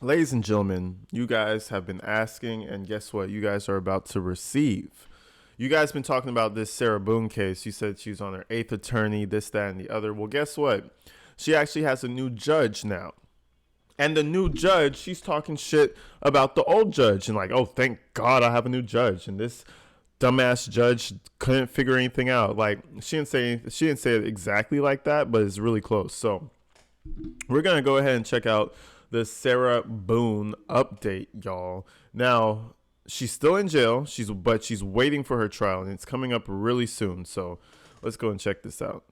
Ladies and gentlemen, you guys have been asking, and guess what? You guys are about to receive. You guys been talking about this Sarah Boone case. You said she's on her eighth attorney, this, that, and the other. Well, guess what? She actually has a new judge now. And the new judge, she's talking shit about the old judge and like, oh, thank God I have a new judge. And this dumbass judge couldn't figure anything out. Like she didn't say it exactly like that, but it's really close. So we're gonna go ahead and check out the Sarah Boone update, y'all. Now, she's still in jail. She's waiting for her trial, and it's coming up really soon. So let's go and check this out.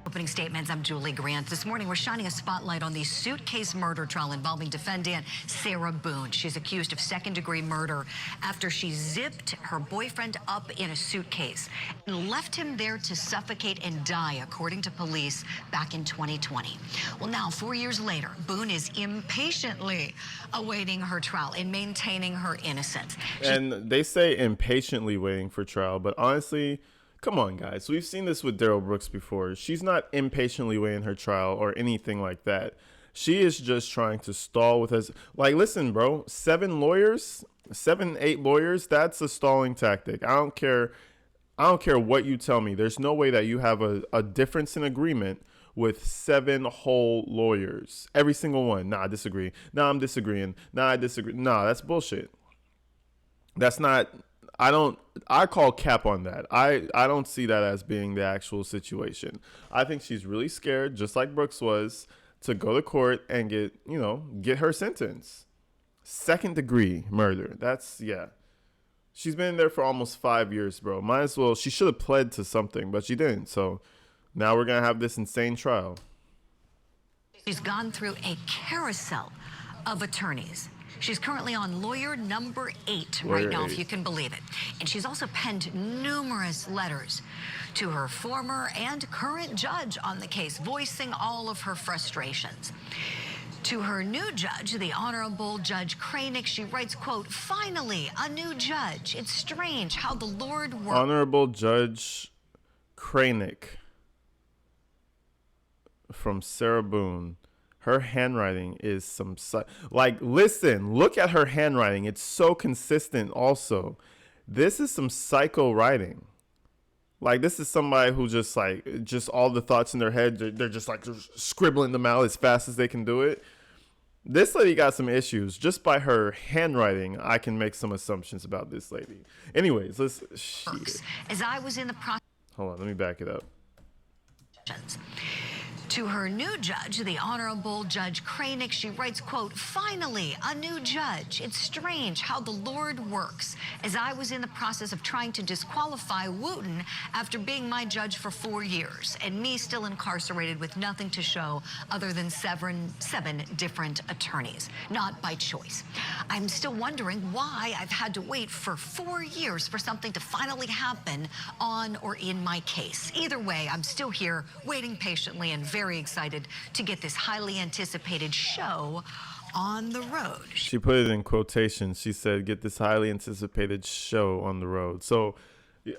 Opening statements. I'm Julie Grant. This morning, we're shining a spotlight on the suitcase murder trial involving defendant Sarah Boone. She's accused of second-degree murder after she zipped her boyfriend up in a suitcase and left him there to suffocate and die, according to police back in 2020. Well, now, 4 years later, Boone is impatiently awaiting her trial and maintaining her innocence. And they say impatiently waiting for trial, but honestly, come on, guys. We've seen this with Daryl Brooks before. She's not impatiently waiting her trial or anything like that. She is just trying to stall with us. Like, listen, bro, 8 lawyers, that's a stalling tactic. I don't care what you tell me. There's no way that you have a difference in agreement with 7 whole lawyers. Every single one. Nah, I disagree. Nah, I'm disagreeing. Nah, I disagree. Nah, that's bullshit. That's not... I call cap on that. I don't see that as being the actual situation. I think she's really scared, just like Brooks was, to go to court and get her sentence. Second degree murder. Yeah. She's been in there for almost 5 years, bro. Might as well. She should have pled to something, but she didn't. So now we're going to have this insane trial. She's gone through a carousel of attorneys. She's currently on lawyer number 8 right now, if you can believe it. And she's also penned numerous letters to her former and current judge on the case, voicing all of her frustrations. To her new judge, the Honorable Judge Kranick, she writes, quote, "Finally, a new judge. It's strange how the Lord works." Honorable Judge Kranick from Sarah Boone. Her handwriting is listen, look at her handwriting. It's so consistent also. This is some psycho writing. Like, this is somebody who just all the thoughts in their head, they're just scribbling them out as fast as they can do it. This lady got some issues. Just by her handwriting, I can make some assumptions about this lady. Anyways, As I was in the process. Hold on, let me back it up. To her new judge, the Honorable Judge Kranick, she writes, quote, "Finally, a new judge. It's strange how the Lord works. As I was in the process of trying to disqualify Wooten after being my judge for 4 years, and me still incarcerated with nothing to show other than seven different attorneys, not by choice. I'm still wondering why I've had to wait for 4 years for something to finally happen on or in my case. Either way, I'm still here waiting patiently and very excited to get this highly anticipated show on the road." She put it in quotations. She said, "Get this highly anticipated show on the road." So,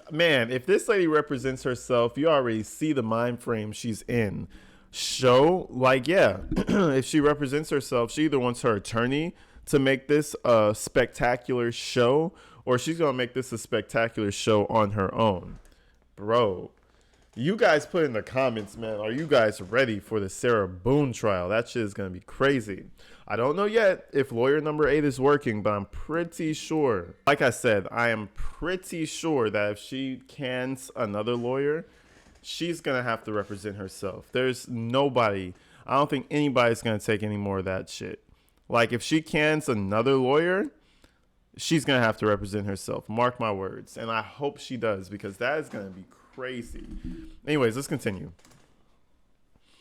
man, if this lady represents herself, you already see the mind frame she's in. Show, if she represents herself, she either wants her attorney to make this a spectacular show, or she's going to make this a spectacular show on her own. Bro, you guys put in the comments, man, are you guys ready for the Sarah Boone trial? That shit is going to be crazy. I don't know yet if lawyer number 8 is working, but I'm pretty sure, like I said, I am pretty sure that if she cans another lawyer, she's going to have to represent herself. There's nobody, I don't think anybody's going to take any more of that shit. Like, if she cans another lawyer, she's going to have to represent herself. Mark my words. And I hope she does, because that is going to be crazy. Anyways, let's continue.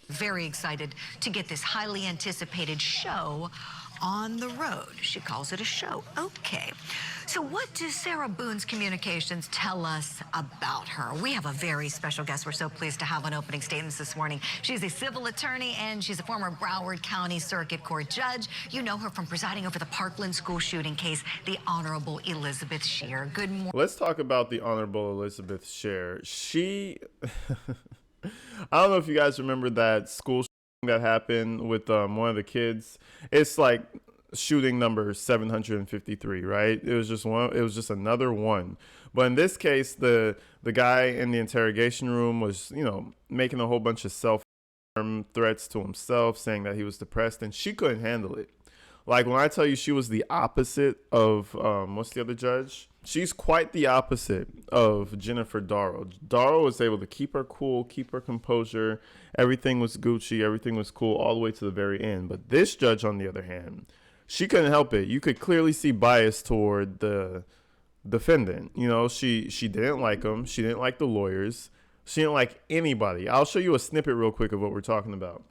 Very excited to get this highly anticipated show on the road. She calls it a show. Okay. So what does Sarah Boone's communications tell us about her? We have a very special guest. We're so pleased to have on opening statements this morning. She's a civil attorney and she's a former Broward County Circuit Court judge. You know her from presiding over the Parkland school shooting case, the Honorable Elizabeth Scheer. Good morning. Let's talk about the Honorable Elizabeth Scheer. She, I don't know if you guys remember that school shooting that happened with one of the kids. It's like shooting number 753, right? It was just one. It was just another one. But in this case, the guy in the interrogation room was, making a whole bunch of self-harm threats to himself, saying that he was depressed, and she couldn't handle it. Like, when I tell you she was the opposite of, what's the other judge? She's quite the opposite of Jennifer Darrow. Darrow was able to keep her cool, keep her composure. Everything was Gucci. Everything was cool all the way to the very end. But this judge, on the other hand, she couldn't help it. You could clearly see bias toward the defendant. She didn't like him. She didn't like the lawyers. She didn't like anybody. I'll show you a snippet real quick of what we're talking about.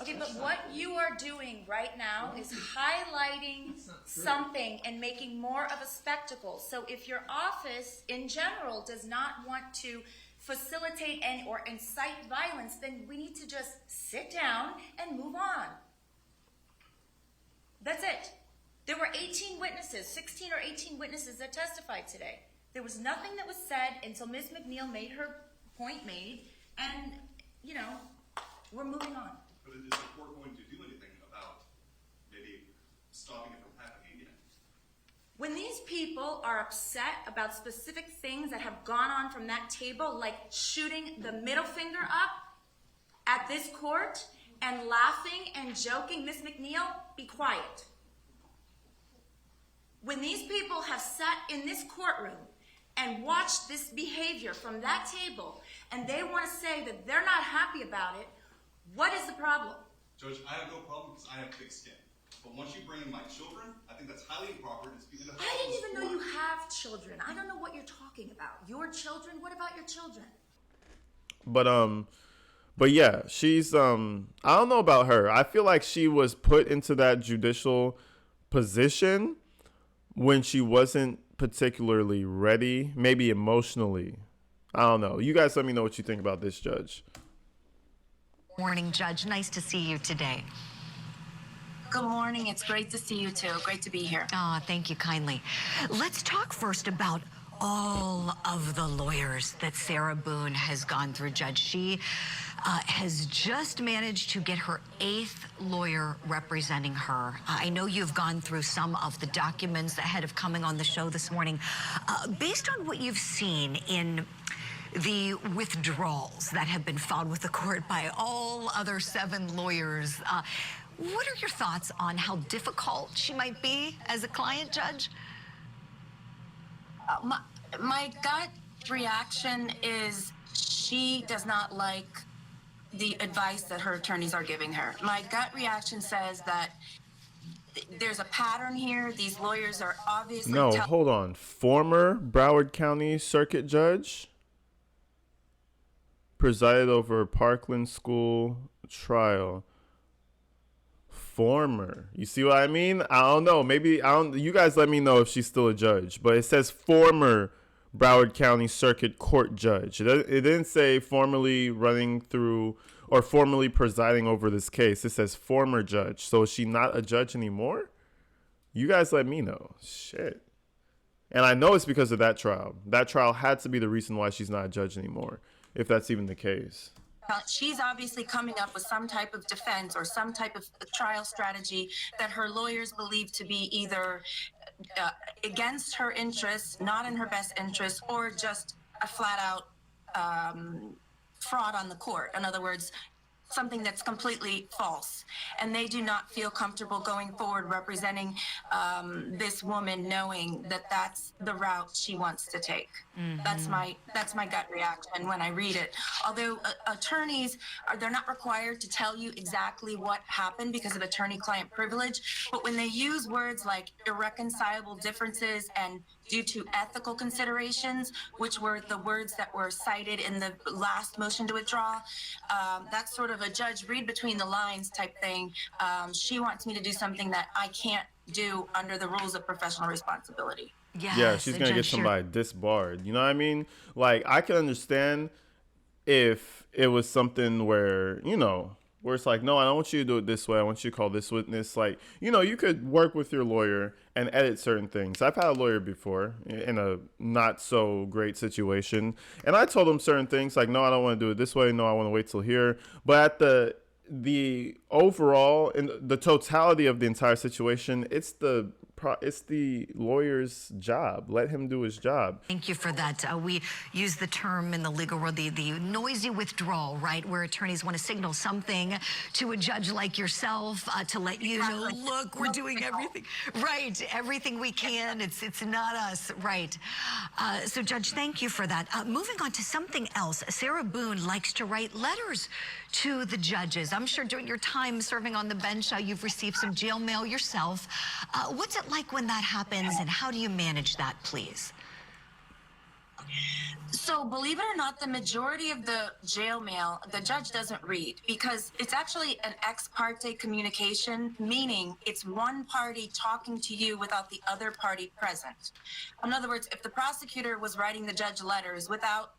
Okay, but what you are doing right now is highlighting something and making more of a spectacle. So if your office in general does not want to facilitate or incite violence, then we need to just sit down and move on. That's it. There were 18 witnesses, 16 or 18 witnesses that testified today. There was nothing that was said until Ms. McNeil made her point made, and, we're moving on. But is the court going to do anything about maybe stopping it from happening again? When these people are upset about specific things that have gone on from that table, like shooting the middle finger up at this court and laughing and joking, Ms. McNeil, be quiet. When these people have sat in this courtroom and watched this behavior from that table, and they want to say that they're not happy about it, what is the problem? Judge, I have no problem because I have thick skin. But once you bring in my children, I think that's highly improper. I didn't even know you have children. I don't know what you're talking about. Your children? What about your children? But yeah, she's I don't know about her. I feel like she was put into that judicial position when she wasn't particularly ready, maybe emotionally. I don't know. You guys let me know what you think about this judge. Morning, Judge. Nice to see you today. Good morning. It's great to see you too. Great to be here. Thank you kindly. Let's talk first about all of the lawyers that Sarah Boone has gone through, Judge. She has just managed to get her 8th lawyer representing her. I know you've gone through some of the documents ahead of coming on the show this morning. Based on what you've seen in the withdrawals that have been filed with the court by all other 7 lawyers, what are your thoughts on how difficult she might be as a client, Judge? My gut reaction is she does not like the advice that her attorneys are giving her. My gut reaction says that there's a pattern here. These lawyers are obviously... No, hold on. Former Broward County Circuit Judge presided over Parkland school trial. Former. You see what I mean? I don't know. Maybe you guys let me know if she's still a judge. But it says former Broward County Circuit Court judge. It didn't say formerly running through or formerly presiding over this case. It says former judge. So is she not a judge anymore? You guys let me know. Shit. And I know it's because of that trial. That trial had to be the reason why she's not a judge anymore, if that's even the case. She's obviously coming up with some type of defense or some type of trial strategy that her lawyers believe to be either against her interests, not in her best interests, or just a flat out fraud on the court. In other words, something that's completely false. And they do not feel comfortable going forward representing this woman, knowing that that's the route she wants to take. Mm-hmm. That's my gut reaction when I read it. Although attorneys, they're not required to tell you exactly what happened because of attorney-client privilege, but when they use words like irreconcilable differences and due to ethical considerations, which were the words that were cited in the last motion to withdraw. That's sort of a judge read between the lines type thing. She wants me to do something that I can't do under the rules of professional responsibility. Yeah, Yes, she's gonna get Judge Shear. somebody disbarred. You know what I mean? Like, I can understand if it was something where, where it's like, no, I don't want you to do it this way. I want you to call this witness. Like, you could work with your lawyer and edit certain things. I've had a lawyer before in a not so great situation, and I told him certain things like, no, I don't want to do it this way. No, I want to wait till here. But at the overall and the totality of the entire situation, it's the lawyer's job. Let him do his job. Thank you for that. We use the term in the legal world, the noisy withdrawal, right? Where attorneys want to signal something to a judge like yourself to let you know, look, we're doing everything, right? Everything we can. It's not us, right? So, Judge, thank you for that. Moving on to something else. Sarah Boone likes to write letters to the judges. I'm sure during your time serving on the bench, you've received some jail mail yourself. What's it like when that happens, and how do you manage that, please? So, believe it or not, the majority of the jail mail, the judge doesn't read because it's actually an ex parte communication, meaning it's one party talking to you without the other party present. In other words, if the prosecutor was writing the judge letters without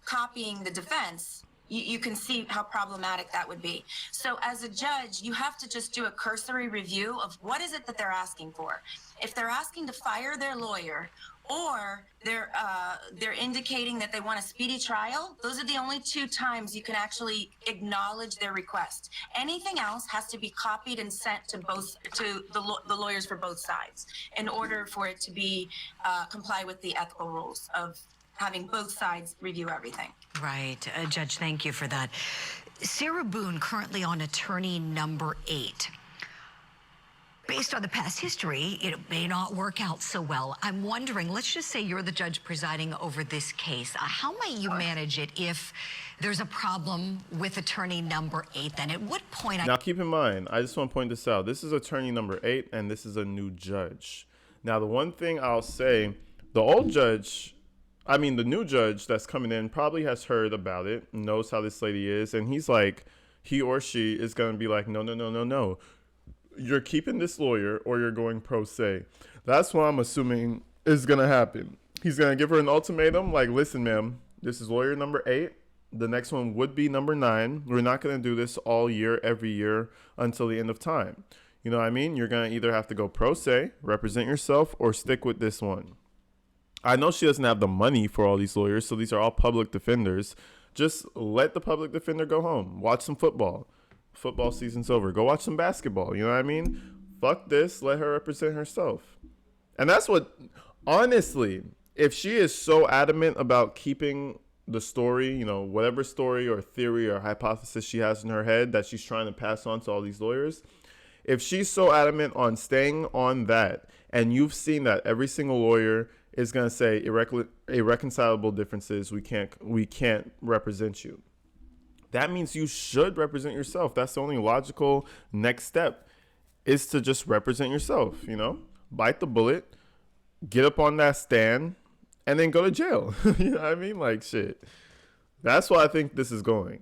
copying the defense, you can see how problematic that would be. So as a judge, you have to just do a cursory review of what is it that they're asking for. If they're asking to fire their lawyer, or they're indicating that they want a speedy trial, those are the only two times you can actually acknowledge their request. Anything else has to be copied and sent to the lawyers for both sides in order for it to be comply with the ethical rules of having both sides review everything. Right. Judge, thank you for that. Sarah Boone, currently on attorney number 8. Based on the past history, it may not work out so well. I'm wondering, let's just say you're the judge presiding over this case. How might you manage it if there's a problem with attorney number 8 then? At what point... Now, keep in mind, I just want to point this out. This is attorney number 8, and this is a new judge. Now, the one thing I'll say, the new judge that's coming in probably has heard about it, knows how this lady is, and he or she is going to be like, no. You're keeping this lawyer or you're going pro se. That's what I'm assuming is going to happen. He's going to give her an ultimatum like, listen, ma'am, this is lawyer number 8. The next one would be number 9. We're not going to do this all year, every year until the end of time. You know what I mean? You're going to either have to go pro se, represent yourself, or stick with this one. I know she doesn't have the money for all these lawyers, so these are all public defenders. Just let the public defender go home. Watch some football. Football season's over. Go watch some basketball. You know what I mean? Fuck this. Let her represent herself. And that's what, honestly, if she is so adamant about keeping the story, whatever story or theory or hypothesis she has in her head that she's trying to pass on to all these lawyers, if she's so adamant on staying on that, and you've seen that every single lawyer is going to say irreconcilable differences, we can't represent you. That means you should represent yourself. That's the only logical next step, is to just represent yourself, bite the bullet, get up on that stand, and then go to jail. You know what I mean? Like, shit. That's why I think this is going.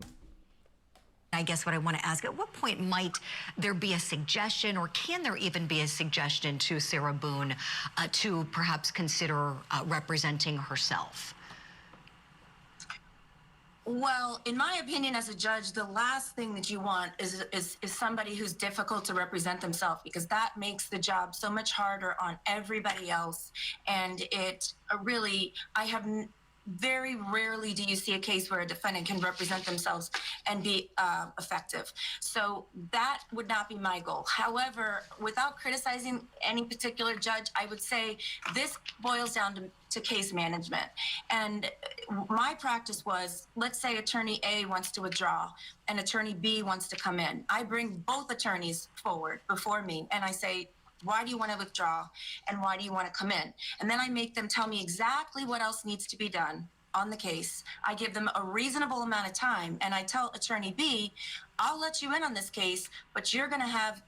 I guess what I want to ask, at what point might there be a suggestion, or can there even be a suggestion to Sarah Boone to perhaps consider representing herself? Well, in my opinion, as a judge, the last thing that you want is somebody who's difficult to represent themselves, because that makes the job so much harder on everybody else. And it really, very rarely do you see a case where a defendant can represent themselves and be effective. So that would not be my goal. However, without criticizing any particular judge, I would say this boils down to case management. And my practice was, let's say attorney A wants to withdraw and attorney B wants to come in. I bring both attorneys forward before me and I say, why do you want to withdraw and why do you want to come in? And then I make them tell me exactly what else needs to be done on the case. I give them a reasonable amount of time, and I tell attorney B, I'll let you in on this case, but you're going to have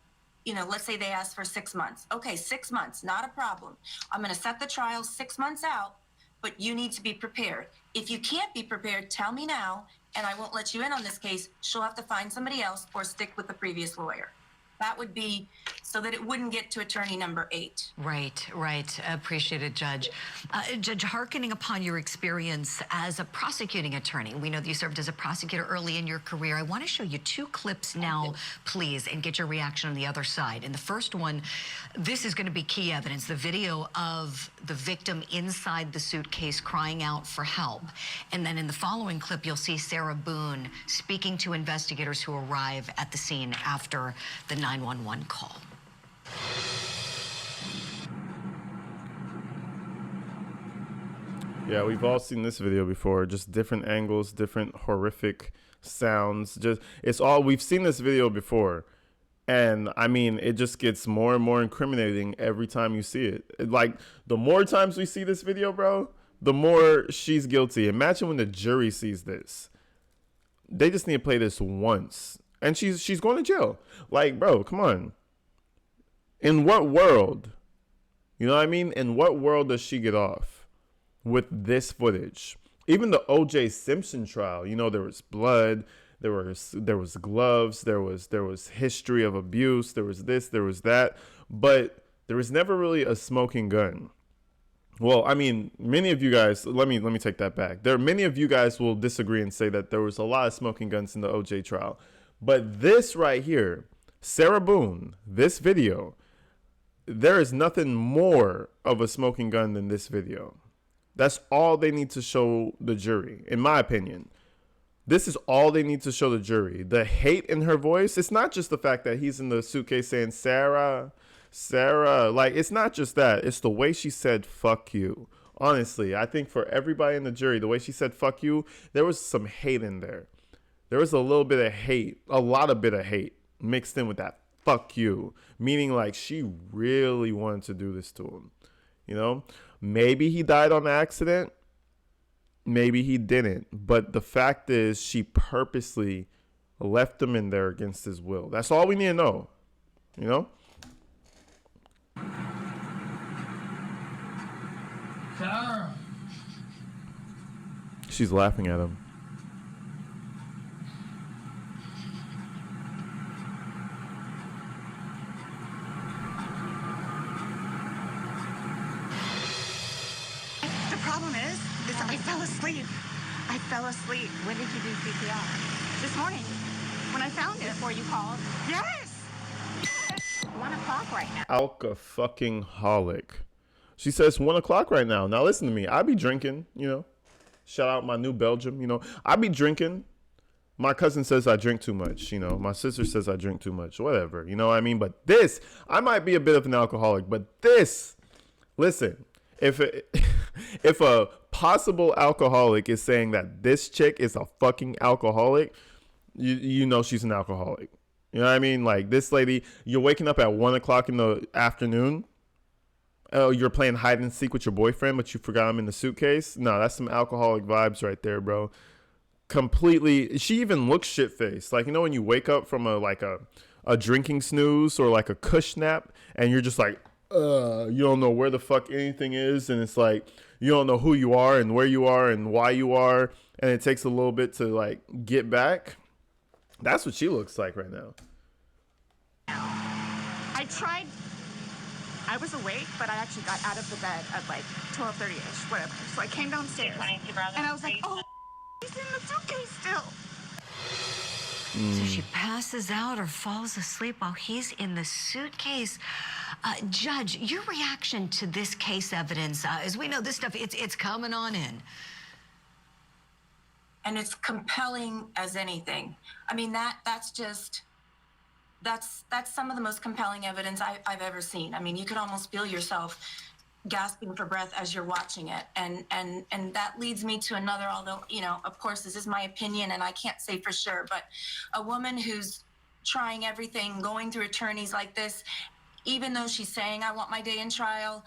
let's say they ask for 6 months. Okay, 6 months, not a problem. I'm going to set the trial 6 months out, but you need to be prepared. If you can't be prepared, tell me now, and I won't let you in on this case. She'll have to find somebody else or stick with the previous lawyer. That would be so that it wouldn't get to attorney number 8. Right. Appreciate it, Judge. Judge, hearkening upon your experience as a prosecuting attorney, we know that you served as a prosecutor early in your career. I want to show you 2 clips now, please, and get your reaction on the other side. In the first one, this is going to be key evidence, the video of the victim inside the suitcase crying out for help. And then in the following clip, you'll see Sarah Boone speaking to investigators who arrive at the scene after the 911 call. Yeah, we've all seen this video before. Just different angles, different horrific sounds. We've seen this video before. And I mean, it just gets more and more incriminating every time you see it. Like, the more times we see this video, bro, the more she's guilty. Imagine when the jury sees this. They just need to play this once. And she's going to jail. Like, bro, come on. In what world? You know what I mean? In what world does she get off with this footage? Even the O.J. Simpson trial, there was blood, there was gloves, there was history of abuse, there was this, there was that, but there was never really a smoking gun. Well, I mean, many of you guys, let me take that back. Many of you guys will disagree and say that there was a lot of smoking guns in the O.J. trial. But this right here, Sarah Boone, this video, there is nothing more of a smoking gun than this video. That's all they need to show the jury, in my opinion. This is all they need to show the jury. The hate in her voice, it's not just the fact that he's in the suitcase saying, Sarah. Like, it's not just that. It's the way she said, fuck you. Honestly, I think for everybody in the jury, the way she said, fuck you, there was some hate in there. There was a little bit of hate, a lot of bit of hate mixed in with that fuck you, meaning like she really wanted to do this to him. Maybe he died on accident. Maybe he didn't. But the fact is she purposely left him in there against his will. That's all we need to know. Sarah. She's laughing at him. I fell asleep. When did you do CPR? This morning, when I found it. Before you called? Yes! 1 o'clock right now. Alka-fucking-holic. She says 1 o'clock right now. Now listen to me. I be drinking, Shout out my New Belgium, I be drinking. My cousin says I drink too much, My sister says I drink too much. Whatever, you know what I mean? But this, I might be a bit of an alcoholic, but this, listen, if a possible alcoholic is saying that this chick is a fucking alcoholic, you know she's an alcoholic. You know what I mean? Like, this lady, you're waking up at 1 o'clock in the afternoon. Oh, you're playing hide and seek with your boyfriend, but you forgot him in the suitcase. No, that's some alcoholic vibes right there, bro. Completely. She even looks shit-faced. Like, when you wake up from a drinking snooze or like a cush nap, and you're just like, you don't know where the fuck anything is, and it's like you don't know who you are and where you are and why you are, and it takes a little bit to like get back. That's what she looks like right now. I tried. I was awake, but I actually got out of the bed at like 12:30ish, whatever. So I came downstairs, and I was like, oh, he's in the suitcase still. So she passes out or falls asleep while he's in the suitcase. Judge, your reaction to this case evidence, as we know this stuff, it's coming on in. And it's compelling as anything. I mean, that's some of the most compelling evidence I've ever seen. I mean, you could almost feel yourself gasping for breath as you're watching it. And that leads me to another, although, of course, this is my opinion and I can't say for sure, but a woman who's trying everything, going through attorneys like this, even though she's saying, I want my day in trial,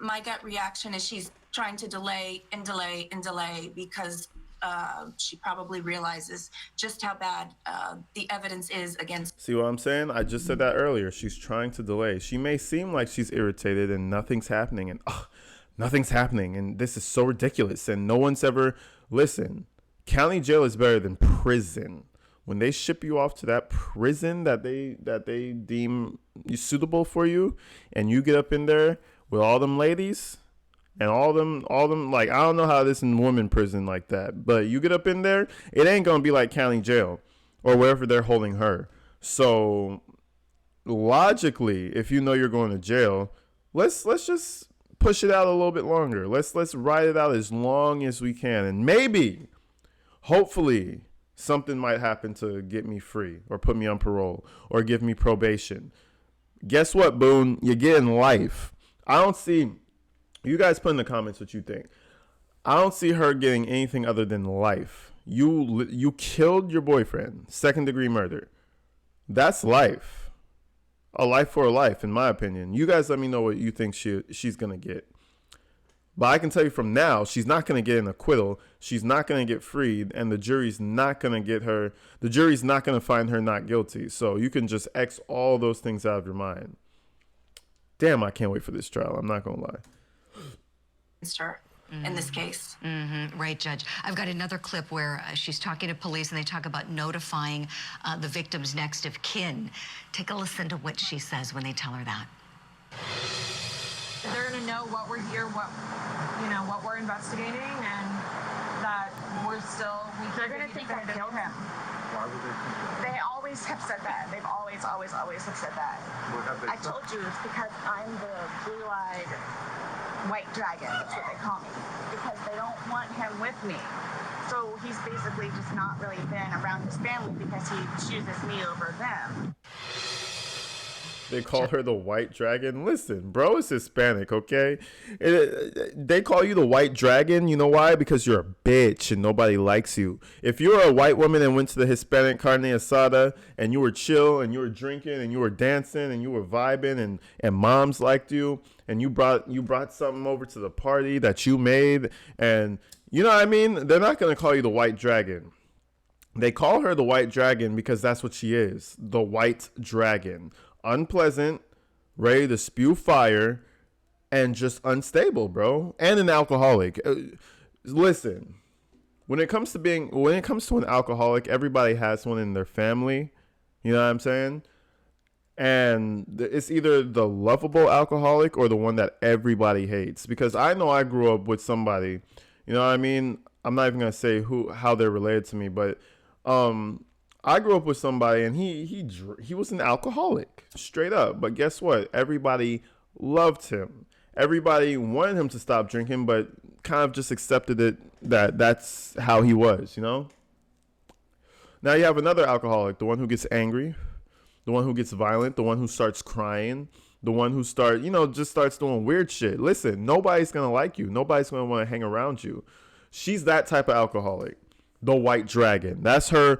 my gut reaction is she's trying to delay and delay and delay because she probably realizes just how bad the evidence is against. See what I'm saying? I just said that earlier. She's trying to delay. She may seem like she's irritated and nothing's happening and nothing's happening and this is so ridiculous and no one's ever listen. County jail is better than prison. When they ship you off to that prison that they deem suitable for you, and you get up in there with all them ladies and all them like I don't know how this in women prison like that, but you get up in there, it ain't gonna be like county jail or wherever they're holding her. So logically, if you know you're going to jail, let's just push it out a little bit longer. Let's ride it out as long as we can, and maybe, hopefully, something might happen to get me free or put me on parole or give me probation. Guess what, Boone? You're getting life. I don't see, you guys put in the comments what you think. I don't see her getting anything other than life. You killed your boyfriend, 2nd-degree murder. That's life. A life for a life, in my opinion. You guys let me know what you think she's going to get. But I can tell you from now, she's not going to get an acquittal. She's not going to get freed, and the jury's not going to get her. The jury's not going to find her not guilty. So you can just X all those things out of your mind. Damn, I can't wait for this trial. I'm not going to lie. Her in this case. Right, Judge. I've got another clip where she's talking to police and they talk about notifying the victim's next of kin. Take a listen to what she says when they tell her that. They're gonna know what we're here, what we're investigating, and that they're gonna think I killed him. Why would they think that? They always have said that. They've always have said that. What have they I said? told you it's because I'm the blue-eyed white dragon. That's what they call me. Because they don't want him with me. So he's basically just not really been around his family because he chooses me over them. They call her the white dragon. Listen, bro is Hispanic, okay? They call you the white dragon. You know why? Because you're a bitch and nobody likes you. If you're a white woman and went to the Hispanic carne asada and you were chill and you were drinking and you were dancing and you were vibing and moms liked you and you brought something over to the party that you made and you know what I mean? They're not going to call you the white dragon. They call her the white dragon because that's what she is. The white dragon. Unpleasant, ready to spew fire, and just unstable, bro. And an alcoholic. Listen, when it comes to an alcoholic, everybody has one in their family. You know what I'm saying? And it's either the lovable alcoholic or the one that everybody hates. Because I know I grew up with somebody, you know what I mean? I'm not even gonna say how they're related to me, but I grew up with somebody and he was an alcoholic, straight up. But guess what? Everybody loved him. Everybody wanted him to stop drinking, but kind of just accepted it that's how he was, you know? Now you have another alcoholic, the one who gets angry, the one who gets violent, the one who starts crying, the one who just starts doing weird shit. Listen, nobody's going to like you. Nobody's going to want to hang around you. She's that type of alcoholic. The White Dragon. That's her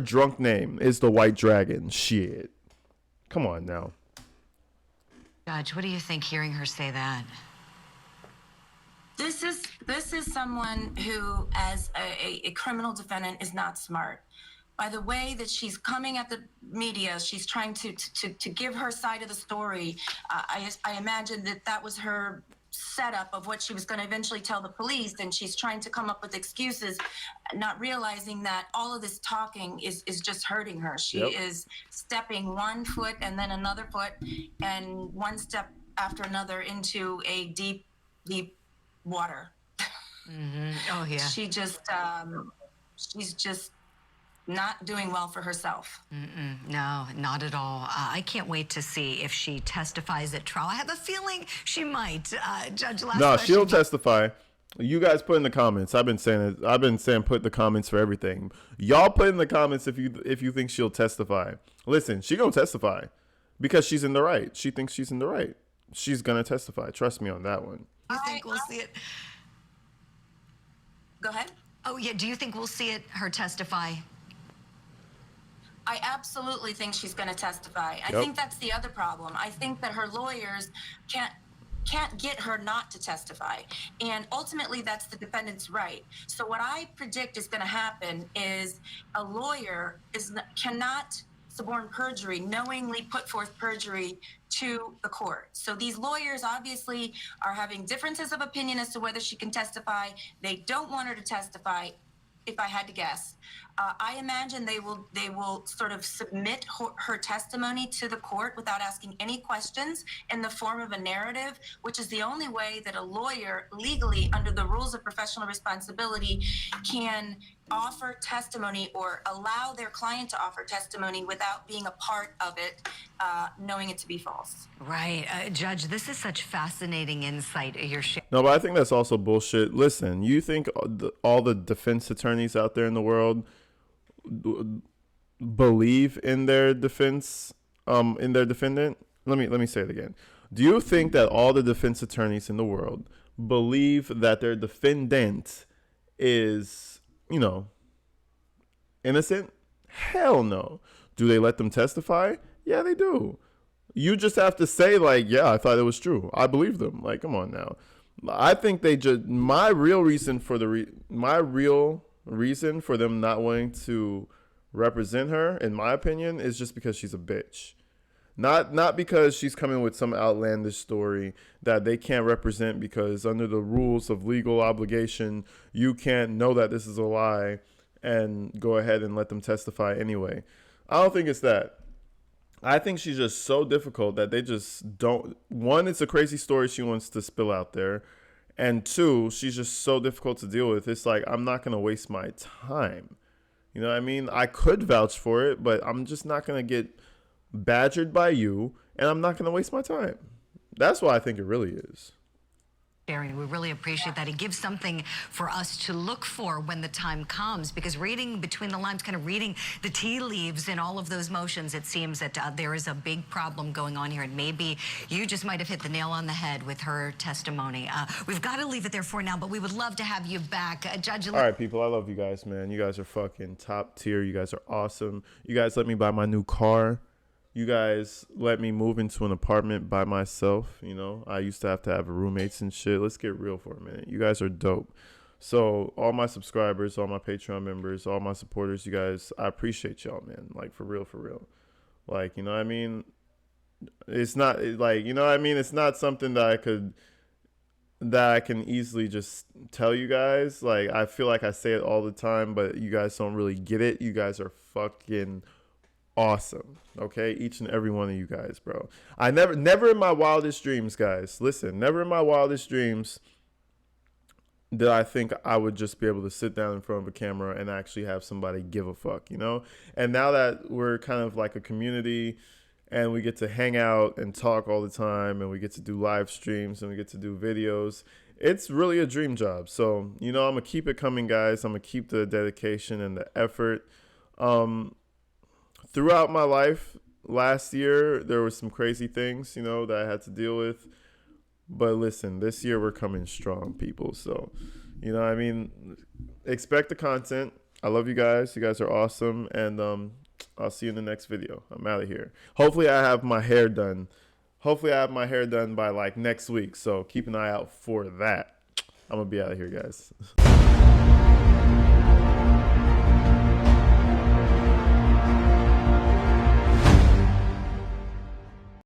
drunk name, is the White Dragon. Shit. Come on now. Judge, what do you think hearing her say that? This is someone who, as a criminal defendant, is not smart. By the way that she's coming at the media, she's trying to give her side of the story. I imagine that was her setup of what she was going to eventually tell the police, and she's trying to come up with excuses, not realizing that all of this talking is just hurting her. She is stepping one foot and then another foot and one step after another into a deep water. Mm-hmm. Oh yeah. She's just not doing well for herself. No, not at all. I can't wait to see if she testifies at trial. I have a feeling she might. Judge, last No, question. she'll testify. You guys put in the comments. I've been saying put the comments for everything. Y'all put in the comments if you think she'll testify. Listen, she gonna testify because she's in the right. She thinks she's in the right. She's gonna testify. Trust me on that one. You think we'll see it? Go ahead. Oh yeah. Do you think we'll see her testify? I absolutely think she's going to testify. I think that's the other problem. I think that her lawyers can't get her not to testify. And ultimately, that's the defendant's right. So what I predict is going to happen is a lawyer cannot suborn perjury, knowingly put forth perjury to the court. So these lawyers obviously are having differences of opinion as to whether she can testify. They don't want her to testify, if I had to guess. I imagine they will sort of submit her testimony to the court without asking any questions in the form of a narrative, which is the only way that a lawyer legally, under the rules of professional responsibility, can offer testimony or allow their client to offer testimony without being a part of it, knowing it to be false. Right. Judge, this is such fascinating insight you're sharing. No, but I think that's also bullshit. Listen, you think all the defense attorneys out there in the world believe in their defense, in their defendant? Let me say it again. Do you think that all the defense attorneys in the world believe that their defendant is, innocent? Hell no. Do they let them testify? Yeah, they do. You just have to say, like, yeah, I thought it was true. I believe them. Like, come on now. I think they just, my real reason for them not wanting to represent her, in my opinion, is just because she's a bitch. Not because she's coming with some outlandish story that they can't represent, because under the rules of legal obligation, you can't know that this is a lie and go ahead and let them testify anyway. I don't think it's that. I think she's just so difficult that they just don't. One, it's a crazy story she wants to spill out there. And two, she's just so difficult to deal with. It's like, I'm not going to waste my time. You know what I mean? I could vouch for it, but I'm just not going to get badgered by you, and I'm not going to waste my time. That's what I think it really is. We really appreciate that. It gives something for us to look for when the time comes, because reading between the lines, kind of reading the tea leaves in all of those motions, it seems that there is a big problem going on here, and maybe you just might have hit the nail on the head with her testimony. We've got to leave it there for now, but we would love to have you back. Judge. All right, people, I love you guys, man. You guys are fucking top tier. You guys are awesome. You guys let me buy my new car. You guys let me move into an apartment by myself. I used to have roommates and shit. Let's get real for a minute. You guys are dope. So all my subscribers, all my Patreon members, all my supporters, you guys, I appreciate y'all, man. Like, for real, for real. Like, you know what I mean? It's not like, you know what I mean? It's not something that I can easily just tell you guys. Like, I feel like I say it all the time, but you guys don't really get it. You guys are fucking awesome. Okay, each and every one of you guys, bro. I never in my wildest dreams, guys, listen, never in my wildest dreams did I think I would just be able to sit down in front of a camera and actually have somebody give a fuck, And now that we're kind of like a community and we get to hang out and talk all the time, and we get to do live streams and we get to do videos, it's really a dream job. So, I'm gonna keep it coming, guys. I'm gonna keep the dedication and the effort. Throughout my life last year, there were some crazy things, that I had to deal with. But listen, this year we're coming strong, people. So, I mean? Expect the content. I love you guys. You guys are awesome. And I'll see you in the next video. I'm out of here. Hopefully I have my hair done. By like next week. So keep an eye out for that. I'm going to be out of here, guys.